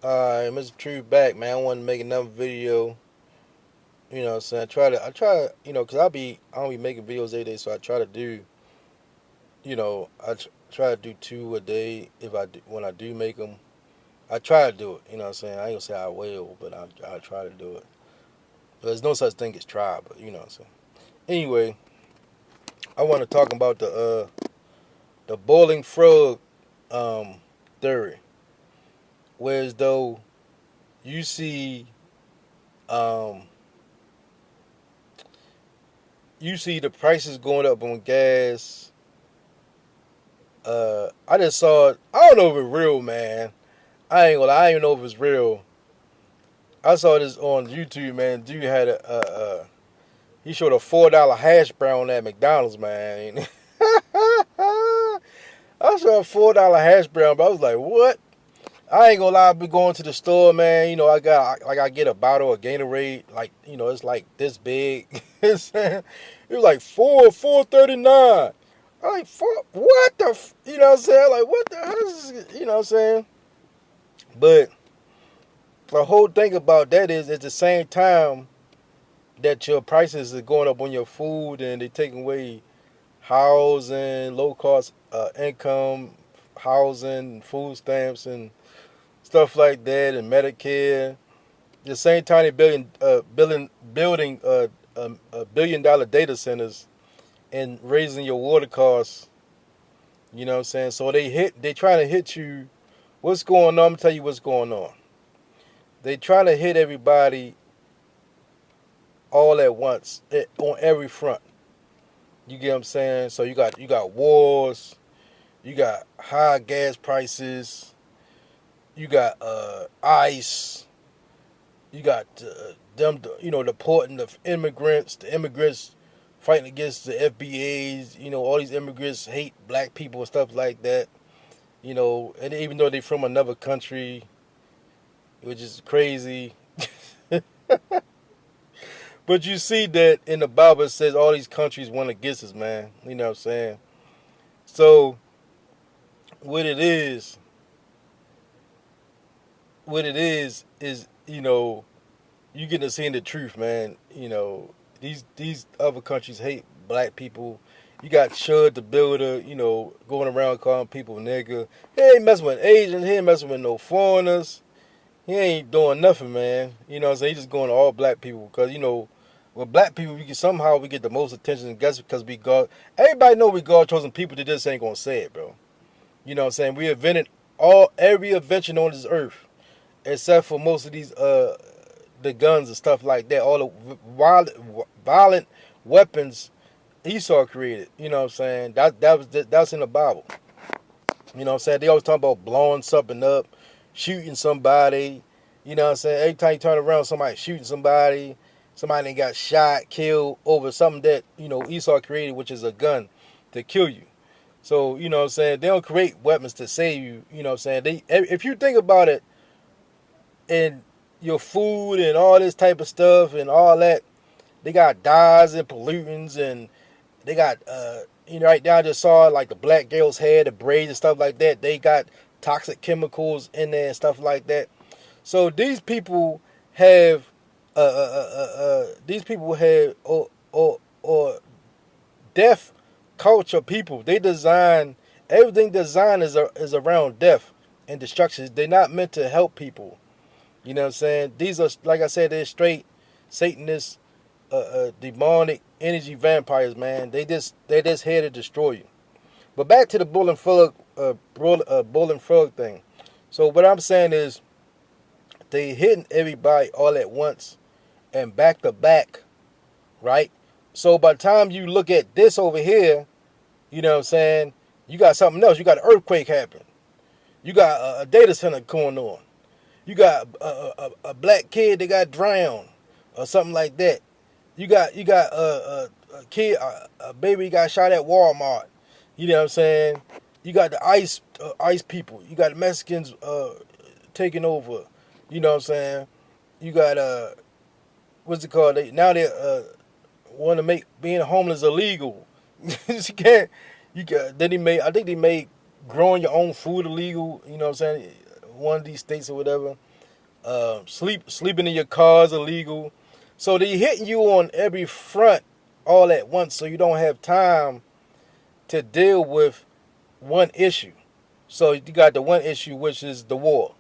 Alright, Mr. True back, man. I want to make another video. You know what I'm saying? Cause I don't be making videos every day, so I try to do, try to do two a day if when I do make them. I try to do it, you know what I'm saying? I ain't gonna say I will, but I try to do it. There's no such thing as try, but you know what I'm saying? Anyway, I want to talk about the boiling frog um, theory, whereas though you see um, you see the prices going up on gas. I just saw it. I don't know if it's real, man. I ain't gonna lie, I don't even know if it's real. I saw this on YouTube, man. Dude had he showed a $4 hash brown at McDonald's, man. I saw a $4 hash brown, but I was like, what? I ain't gonna lie, I be going to the store, man. I get a bottle of Gatorade, like, it's like this big. It was like $4.39. I'm like, what the, you know what I'm saying? Like, what the hell is this, you know what I'm saying? But the whole thing about that is at the same time that your prices are going up on your food and they taking away housing, low cost income, housing, food stamps and stuff like that, and Medicare. The same time they building $1 billion data centers and raising your water costs. You know what I'm saying? So they trying to hit you. What's going on? I'm gonna tell you what's going on. They trying to hit everybody all at once on every front. You get what I'm saying? So you got wars, you got high gas prices, you got ICE, you got them, deporting the immigrants fighting against the FBAs. All these immigrants hate black people and stuff like that. And even though they're from another country, which is crazy. But you see that in the Bible it says all these countries went against us, man. You know what I'm saying? So what it is, is you get to seeing the truth, man. These other countries hate black people. You got Shud the Builder, going around calling people nigga. He ain't messing with Asians. He ain't messing with no foreigners. He ain't doing nothing, man. You know what I'm saying? He's just going to all black people because, with black people, we get the most attention. And guess because we God. Everybody know we God chosen people. They just ain't gonna say it, bro. You know what I'm saying? We invented every invention on this earth, except for most of these the guns and stuff like that. All the violent weapons Esau created. You know what I'm saying? That's in the Bible. You know what I'm saying? They always talk about blowing something up, shooting somebody. You know what I'm saying? Every time you turn around, somebody shooting somebody. Somebody got shot, killed over something that, Esau created, which is a gun to kill you. So, you know what I'm saying? They don't create weapons to save you. You know what I'm saying? If you think about it, and your food and all this type of stuff and all that, they got dyes and pollutants, and they got, right now I just saw like the black girl's hair, the braids and stuff like that. They got toxic chemicals in there and stuff like that. So these people have or deaf culture people. They design everything. Design is around death and destruction. They're not meant to help people. You know what I'm saying? These are, like I said, they're straight Satanists, demonic energy vampires, man. They're just here to destroy you. But back to the bull and frog thing. So what I'm saying is they hitting everybody all at once and back to back, right? So by the time you look at this over here, you know what I'm saying, you got something else. You got an earthquake happen. You got a data center going on. You got a black kid that got drowned or something like that. You got a kid, a baby got shot at Walmart. You know what I'm saying? You got the ICE people. You got the Mexicans taking over. You know what I'm saying? You got what's it called? They want to make being homeless illegal. You can't. You got. I think they made growing your own food illegal. You know what I'm saying? One of these states or whatever. Sleeping in your car is illegal. So they hitting you on every front all at once, so you don't have time to deal with one issue. So you got the one issue, which is the war.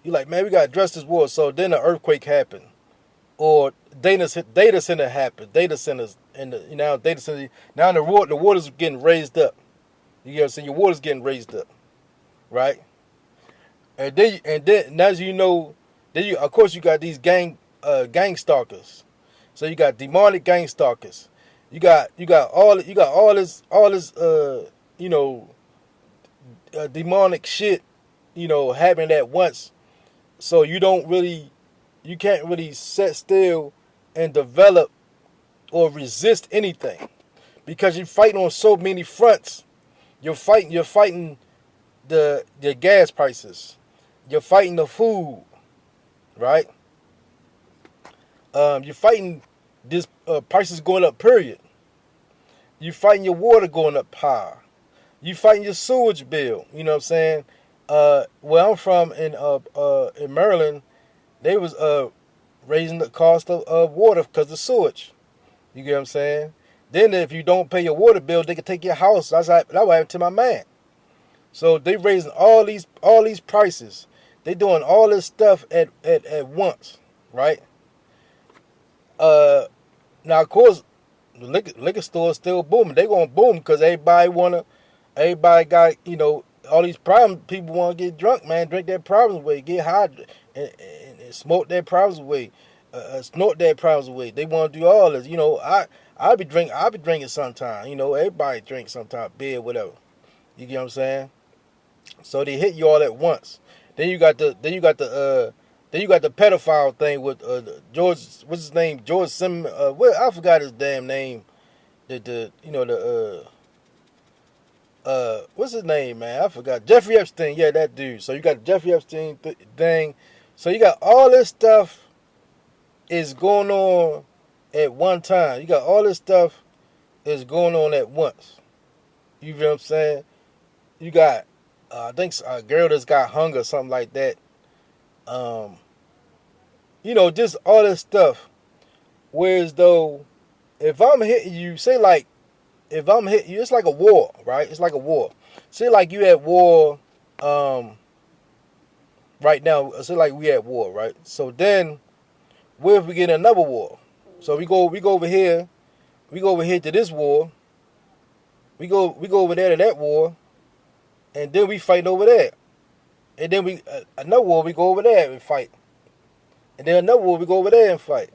You like, man, we got to address this war. So then the earthquake happened, or data center happened. Data centers and now data center now the water's getting raised up. You get what I'm saying? Your water's getting raised up, right? And then as you know, then you of course you got these gang stalkers. So you got demonic gang stalkers. You got all this you know demonic shit happening at once. So you can't really sit still and develop or resist anything because you're fighting on so many fronts. You're fighting the gas prices. You're fighting the food, right? You're fighting this prices going up. Period. You're fighting your water going up high. You fighting your sewage bill. You know what I'm saying? Where I'm from in Maryland, they was raising the cost of water because of sewage. You get what I'm saying? Then if you don't pay your water bill, they can take your house. That what happened to my man. So they raising all these prices. They doing all this stuff at once, right? Now of course the liquor store is still booming. They gonna boom because everybody got all these problems. People want to get drunk, man. Drink their problems away, get high, and smoke their problems away, snort their problems away. They want to do all this. I be drinking sometime. Everybody drinks sometime, beer, whatever. You get what I'm saying? So they hit you all at once. Then you got the pedophile thing with George. What's his name? George Simmons. I forgot his damn name. What's his name, man? I forgot. Jeffrey Epstein. Yeah, that dude. So you got the Jeffrey Epstein thing. So you got all this stuff is going on at one time. You got all this stuff is going on at once. You know what I'm saying? You got, I think a girl that's got hung or something like that. Just all this stuff. Whereas though, if I'm hitting you, say like, if I'm hitting you, it's like a war, right? It's like a war. Say like you at war, right now. Say like we at war, right? So then, what if we get another war? So we go over here. We go over here to this war. We go over there to that war, and then we fight over there. And then we another war. We go over there and fight. And then another war. We go over there and fight.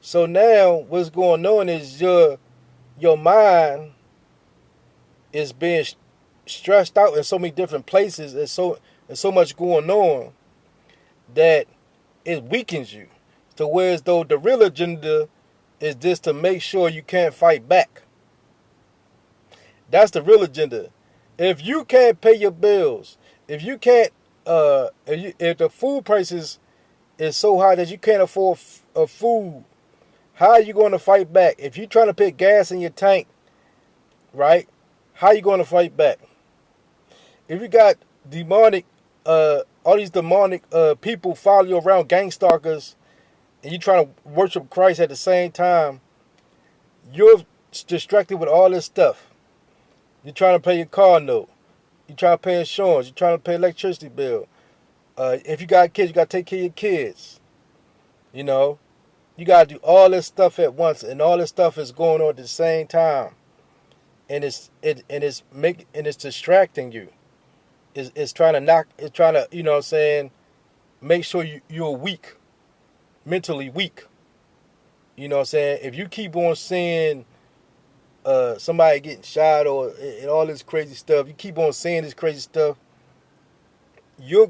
So now what's going on is your mind is being stressed out in so many different places. There's so much going on that it weakens you. So whereas though the real agenda is just to make sure you can't fight back. That's the real agenda. If you can't pay your bills, if you can't, if the food prices is so high that you can't afford food, how are you going to fight back? If you're trying to put gas in your tank, right? How are you going to fight back? If you got demonic, all these demonic people follow you around, gang stalkers, and you trying to worship Christ at the same time, you're distracted with all this stuff. You're trying to pay your car note. You're trying to pay insurance. You're trying to pay electricity bill. If you got kids, you got to take care of your kids. You got to do all this stuff at once, and all this stuff is going on at the same time, and it's distracting you. It's trying to you know what I'm saying, make sure you're weak, mentally weak. You know what I'm saying? If you keep on seeing somebody getting shot and all this crazy stuff, you keep on saying this crazy stuff, you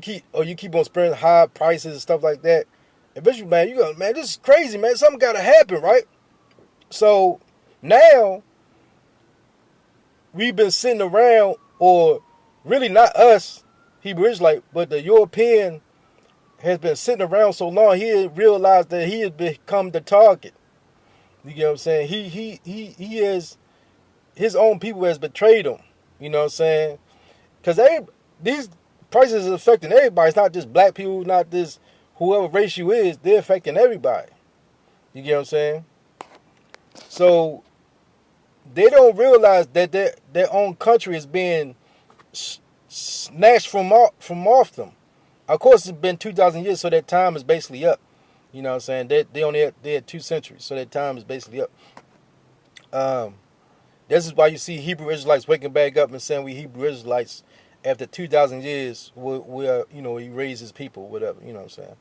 keep on spending high prices and stuff like that. Eventually, man, you go, man, this is crazy, man. Something gotta happen, right? So now we've been sitting around, or really not us, Hebrew Israelite, but the European has been sitting around so long, he had realized that he has become the target. You get what I'm saying? He has, his own people has betrayed him. You know what I'm saying? Because these prices is affecting everybody. It's not just black people, not just whoever race you is. They're affecting everybody. You get what I'm saying? So they don't realize that their own country is being snatched from off them. Of course, it's been 2,000 years, so their time is basically up. You know what I'm saying? They had 2 centuries, so their time is basically up. This is why you see Hebrew Israelites waking back up and saying we Hebrew Israelites after 2,000 years we are, he raised his people, whatever. You know what I'm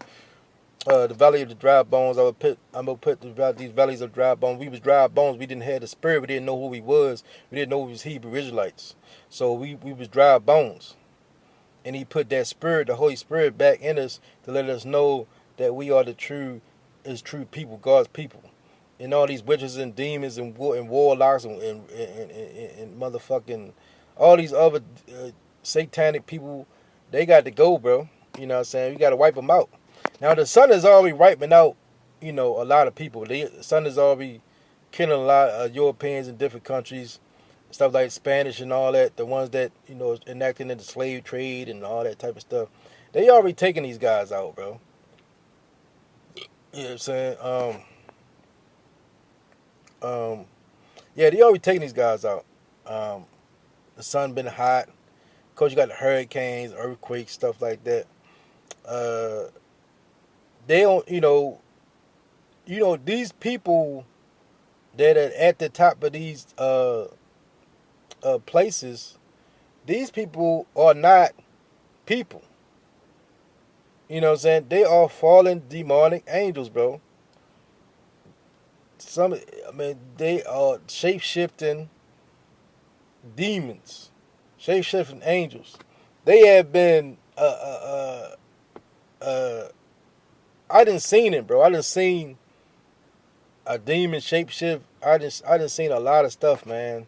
saying? The valley of the dry bones. I'm gonna put these valleys of dry bones. We was dry bones. We didn't have the spirit. We didn't know who we was. We didn't know we was Hebrew Israelites. So we was dry bones. And he put that spirit, the Holy Spirit, back in us to let us know that we are the true people, God's people. And all these witches and demons and warlocks and motherfucking all these other satanic people, they got to go, bro. You know what I'm saying? You got to wipe them out. Now the sun is already wiping out, a lot of people. The sun is already killing a lot of Europeans in different countries. Stuff like Spanish and all that, the ones that, enacting in the slave trade and all that type of stuff. They already taking these guys out, bro. You know what I'm saying? Yeah, they already taking these guys out. The sun been hot. Of course, you got the hurricanes, earthquakes, stuff like that. They don't, these people that are at the top of these places, these people are not people. You know what I'm saying? They are fallen demonic angels, bro. They are shape-shifting demons, shape-shifting angels. They have been, I done seen it, bro. I done seen a demon shapeshift. I done seen a lot of stuff, man.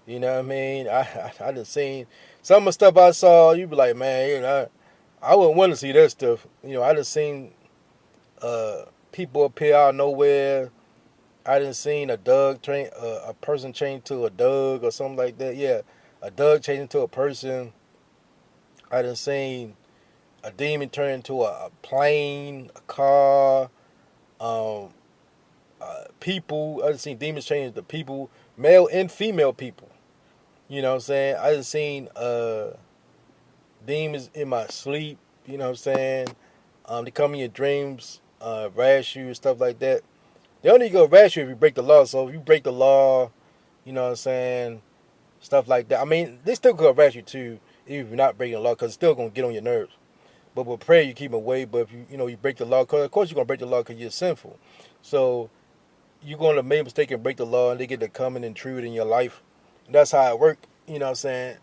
You know what I mean? I done seen some of the stuff I saw. You be like, man, I wouldn't want to see that stuff. I done seen people appear out of nowhere. I done seen a person change to a dog or something like that. Yeah, a dog change into a person. I done seen a demon turn into a plane, a car, people. I done seen demons change into people, male and female people. You know what I'm saying? I done seen demons in my sleep. You know what I'm saying? They come in your dreams, rash you and stuff like that. They only go rash you if you break the law. So if you break the law, you know what I'm saying, stuff like that. I mean, they still go rash you too, even if you're not breaking the law, because it's still gonna get on your nerves. But with prayer, you keep them away. But if you break the law, cause of course you're gonna break the law because you're sinful. So you're gonna make a mistake and break the law, and they get to come and intrude in your life. And that's how it works. You know what I'm saying?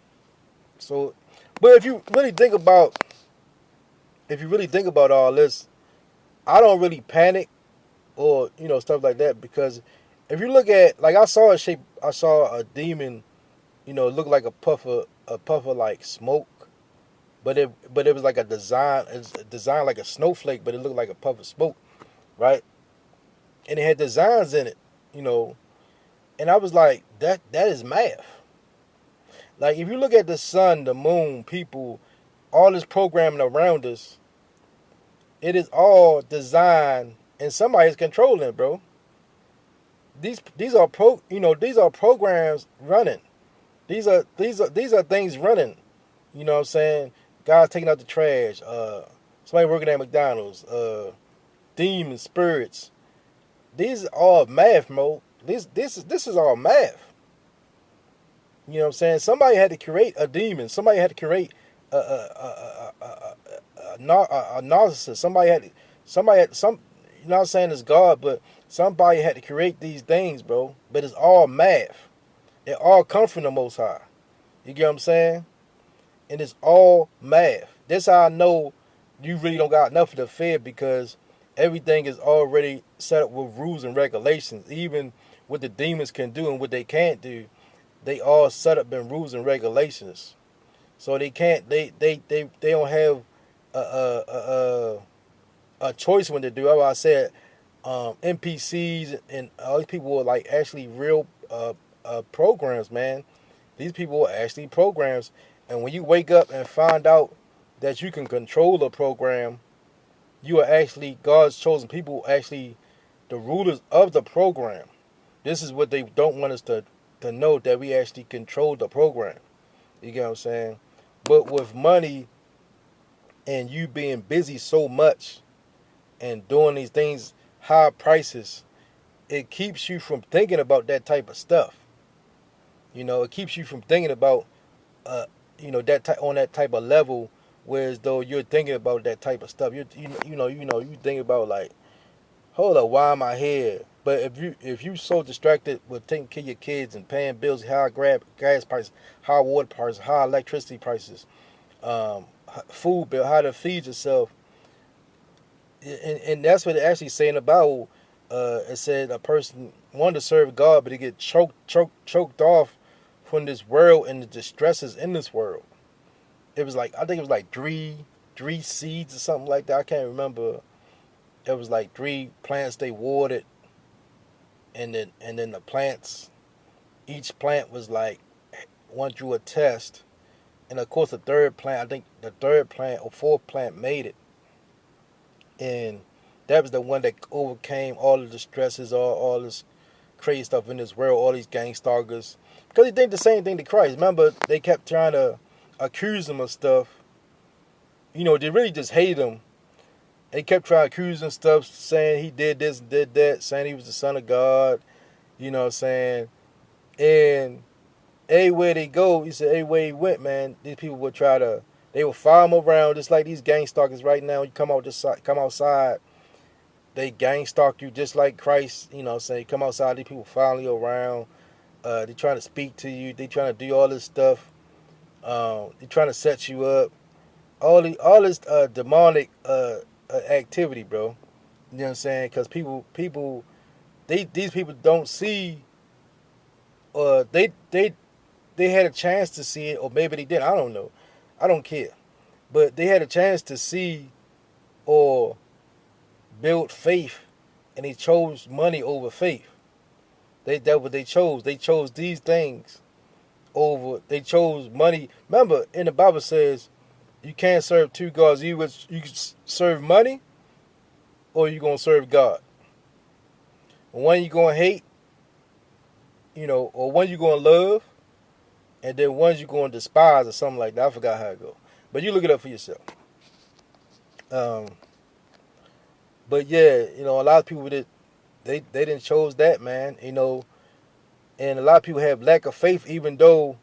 So, but if you really think about all this, I don't really panic or stuff like that, because if you look at, like, I saw a demon, look like a puff of like smoke, but it was like it's designed like a snowflake, but it looked like a puff of smoke, right? And it had designs in it, and I was like, that is math. Like, if you look at the sun, the moon, people, all this programming around us, it is all designed, and somebody's controlling it, bro. These are programs running. These are things running. You know what I'm saying? Guys taking out the trash. Somebody working at McDonald's. Demons, spirits. These are all math, bro. This is all math. You know what I'm saying? Somebody had to create a demon. Somebody had to create a narcissist. Somebody had some. You know what I'm saying? It's God, but somebody had to create these things, bro. But it's all math. It all come from the Most High. You get what I'm saying? And it's all math. That's how I know you really don't got enough of the fear, because everything is already set up with rules and regulations. Even what the demons can do and what they can't do, they all set up in rules and regulations. So they can't. They don't have a choice when to do. As I said, NPCs and all these people are like actually real programs, man. These people are actually programs. And when you wake up and find out that you can control the program. You are actually God's chosen people, actually the rulers of the program. This is what they don't want us to know, that we actually control the program. You get what I'm saying? But with money and you being busy so much and doing these things, high prices, it keeps you from thinking about that type of stuff. It keeps you from thinking about, uh, on that type of level, whereas though you're thinking about that type of stuff. You think about like, hold up, why am I here? But if you so distracted with taking care of your kids and paying bills, high gas prices, high water prices, high electricity prices, um, food bill, how to feed yourself, and that's what it actually saying about. It said a person wanted to serve God, but he get choked off from this world and the distresses in this world. It was like, I think it was like three seeds or something like that. I can't remember. It was like three plants they watered, and then the plants. Each plant was like went through a test, and of course the third plant. I think the third plant or fourth plant made it, and that was the one that overcame all of the stresses, all this crazy stuff in this world, all these gangstalkers, because he did the same thing to Christ. Remember, they kept trying to accuse him of stuff. They really just hated him. They kept trying to accuse him of stuff, saying he did this and did that, saying he was the son of God. You know what I'm saying? And everywhere they go, he said everywhere he went, man, these people would they would follow him around, just like these gangstalkers right now. You come outside, they gangstalk you just like Christ. You know what I'm saying? You come outside, these people following you around. They trying to speak to you. They trying to do all this stuff. They trying to set you up. All this demonic activity, bro. You know what I'm saying? Because these people don't see. They had a chance to see it, or maybe they didn't. I don't know. I don't care. But they had a chance to see or build faith, and they chose money over faith. That what they chose. They chose these things over. They chose money. Remember, in the Bible says you can't serve two gods. You can serve money, or you gonna serve God. One you gonna hate, or one you gonna love, and then one you gonna despise or something like that. I forgot how it go, but you look it up for yourself. But yeah, a lot of people they didn't chose that, man. And a lot of people have lack of faith, even though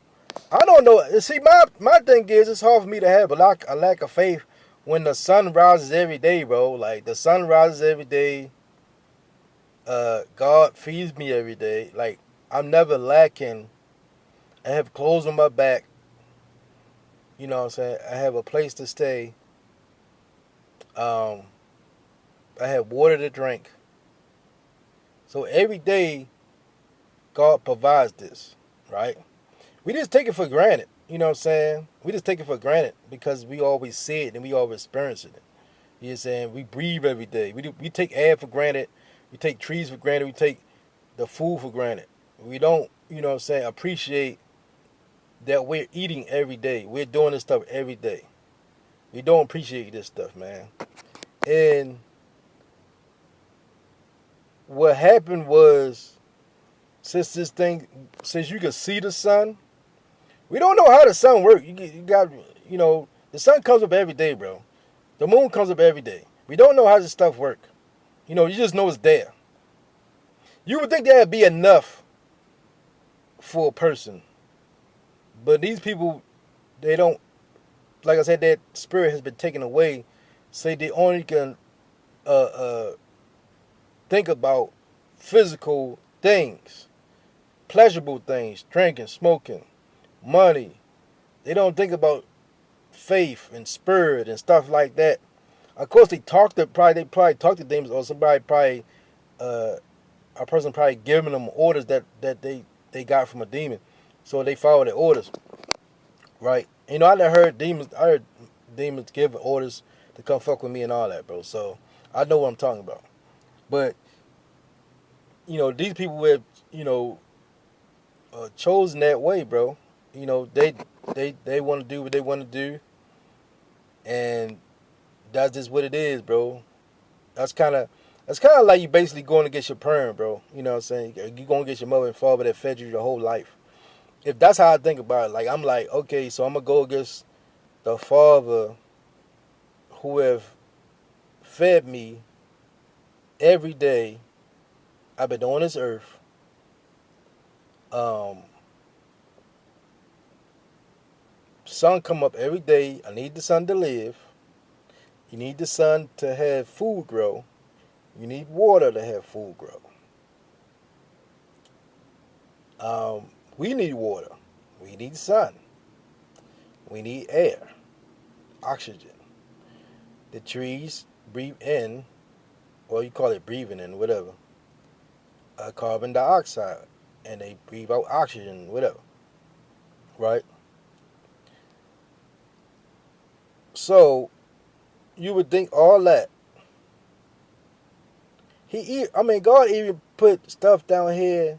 I don't know. See, my thing is, it's hard for me to have a lack of faith when the sun rises every day, bro. Like, the sun rises every day. God feeds me every day. Like, I'm never lacking. I have clothes on my back. You know what I'm saying? I have a place to stay. I have water to drink. So every day, God provides this, right? We just take it for granted. You know what I'm saying? We just take it for granted because we always see it and we always experience it. You know what I'm saying? We breathe every day. We take air for granted. We take trees for granted. We take the food for granted. We don't, appreciate that we're eating every day. We're doing this stuff every day. We don't appreciate this stuff, man. And what happened was, since you can see the sun, we don't know how the sun works. You got, the sun comes up every day, bro. The moon comes up every day. We don't know how this stuff works. You just know it's there. You would think that'd be enough for a person. But these people, they don't, like I said, that spirit has been taken away. Say they only can think about physical things, pleasurable things, drinking, smoking, money. They don't think about faith and spirit and stuff like that. Of course, they probably talk to demons, or somebody probably, a person probably giving them orders that they got from a demon, so they follow their orders, right? I heard demons give orders to come fuck with me and all that, bro. So I know what I'm talking about. But these people were chosen that way, bro. They want to do what they want to do. and that's just what it is, bro. That's kind of like you basically going against your parent, bro. You know what I'm saying? You going against your mother and father that fed you your whole life. If that's how I think about it, like I'm like, okay, so I'm gonna go against the father who have fed me every day I've been on this earth. Um, Sun come up every day. I need the sun to live. You need the sun to have food grow. You need water to have food grow. We need water. We need sun. We need air, oxygen. The trees breathe in, or you call it breathing in, whatever, carbon dioxide, and they breathe out oxygen, whatever, right? So you would think all that. God even put stuff down here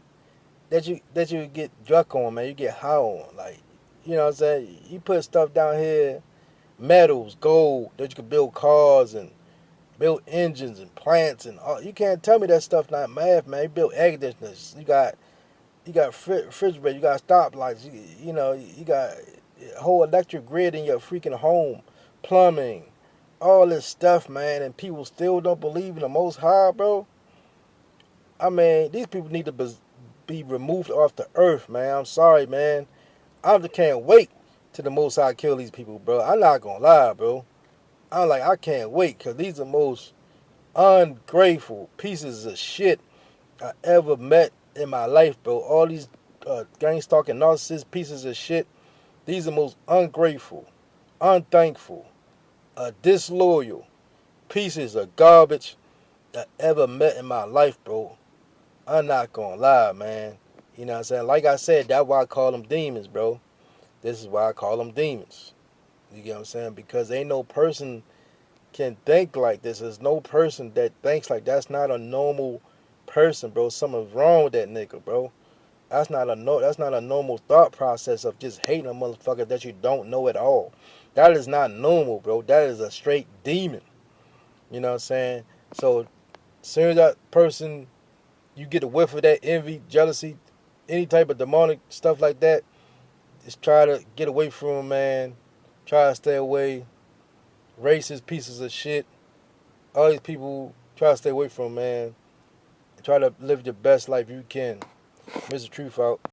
that you get drunk on, man. You get high on, like, you know what I'm saying. He put stuff down here, metals, gold, that you could build cars and build engines and plants and all. You can't tell me that stuff not math, man. You built air conditioners. You got refrigerator. You got stoplights. You got a whole electric grid in your freaking home, plumbing, all this stuff, man. And people still don't believe in the Most High, bro. I mean, these people need to be removed off the earth, man. I'm sorry, man. I just can't wait till the Most High kill these people, bro. I'm not gonna lie, bro. I can't wait, because these are the most ungrateful pieces of shit I ever met in my life, bro. All these gang stalking narcissist pieces of shit. These are the most ungrateful, unthankful, disloyal pieces of garbage I ever met in my life, bro. I'm not gonna lie, man. You know what I'm saying? Like I said, that's why I call them demons, bro. This is why I call them demons. You get what I'm saying? Because ain't no person can think like this. There's no person that thinks like that's not a normal person, bro. Something's wrong with that nigga, bro. That's not a normal thought process of just hating a motherfucker that you don't know at all. That is not normal, bro. That is a straight demon. You know what I'm saying? So as soon as that person, you get a whiff of that envy, jealousy, any type of demonic stuff like that, just try to get away from them, man. Try to stay away. Racist pieces of shit. All these people, try to stay away from them, man. Try to live your best life you can. Mr. Truth out.